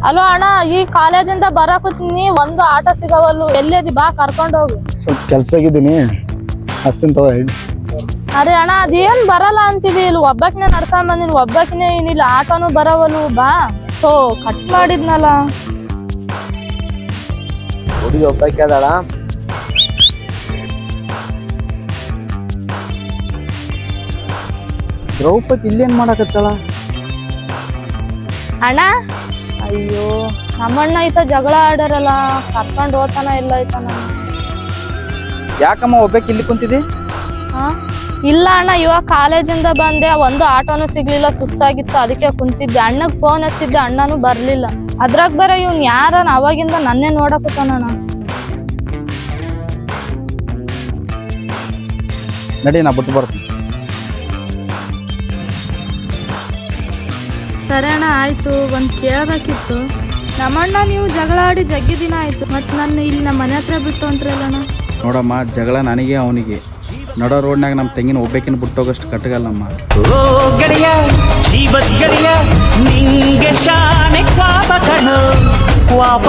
Hello ಅಣ್ಣ, ಈ ಕಾಲೇಜಿಂದ ಬರಾಕತ್ತೀನಿ, ಒಂದು ಆಟೋ ಸಿಗವಲ್ಲು. ಎಲ್ಲಿದಿ ಬಾ, ಕರ್ಕೊಂಡು ಹೋಗು. ಸ್ವಲ್ಪ ಕೆಲ್ಸ ಆಗಿದ್ದೀನಿ, ಹಸ್ತಿನ ತಗೋ ಹೇಳಿ. ಅರೆ ಅಣ್ಣ, ಅದೇನ್ ಬರಲ್ಲ ಅಂತಿದಿ. ಇಲ್ಲಿ ಒಬ್ಬಾಕಿನೇ ನಡ್ಕೊಂಡ್ ಬಂದಿನಿ, ಒಬ್ಬಾಕಿನೇ ಏನಿಲ್ಲ, ಆಟೋನು ಬರವಲ್ಲು. ಬಾ. ಸೊ ಕಟ್ ಮಾಡಿದ್ನಲ್ಲ. ಹುಡುಗಿ ಒಬ್ಬಾಕಿ ಅದಾಳ. ದ್ರೌಪದಿ ಇಲ್ಲೇನ್ ಮಾಡಕತ್ತಾಳ? ಅಣ್ಣ, ಅಯ್ಯೋ ನಮ್ಮಣ್ಣ ಈತ ಜಗಳ ಆಡಾರಲ್ಲ, ಕರ್ಕೊಂಡು ಹೋತಾನ ಇಲ್ಲ ಐತಾನ. ಯಾಕಮ್ಮ ಒಬ್ಬಾಕಿ ಇಲ್ಲಿ ಕುಂತಿದಿ? ಹಾ ಇಲ್ಲ ಅಣ್ಣ, ಇವಾಗ ಕಾಲೇಜಿಂದ ಬಂದೆ, ಒಂದು ಆಟೋನು ಸಿಗ್ಲಿಲ್ಲ, ಸುಸ್ತಾಗಿತ್ತು, ಅದಕ್ಕೆ ಕುಂತಿದ್ದೆ. ಅಣ್ಣಗ್ ಫೋನ್ ಹಚ್ಚಿದ್ದೆ, ಅಣ್ಣನು ಬರ್ಲಿಲ್ಲ. ಅದ್ರಾಗ ಬೇರೆ ಇವ್ನ್ ಯಾರ ಅವಾಗಿಂದ ನನ್ನೇ ನೋಡಕತ್ತಾನಣ್ಣ. ನಡಿ, ನಾ ಬಿಟ್ಟು ಬರ್ತೀನಿ. ಸರಿ ಅಣ್ಣ, ಆಯ್ತು. ಒಂದ್ ಕೇಳಬೇಕಿತ್ತು. ನಮ್ಮಣ್ಣ ನೀವು ಜಗಳ ಆಡಿ ಜಗ್ಗಿ ದಿನ ಆಯ್ತು, ಮತ್ ನನ್ನ ಇಲ್ಲಿ ನಮ್ಮ ಮನೆ ಹತ್ರ ಬಿಟ್ಟು ಹೊಂಟ್ರಲ್ಲಣ್ಣ. ನೋಡಮ್ಮ, ಜಗಳ ನನಗೆ ಅವನಿಗೆ. ನಡೋ ರೋಡ್ನಾಗ ನಮ್ಮ ತೆಂಗಿನ ಒಬ್ಬಾಕಿನ ಬಿಟ್ಟೋಗಷ್ಟು ಕಟ್ಟಗಲ್ಲಮ್ಮ. ಓ ಗೆಳೆಯ, ಜೀವದ ಗೆಳೆಯ, ನಿಂಗೆ ಶಾನೆ ಕ್ವಾಪ ಕಣೋ, ಕ್ವಾಪ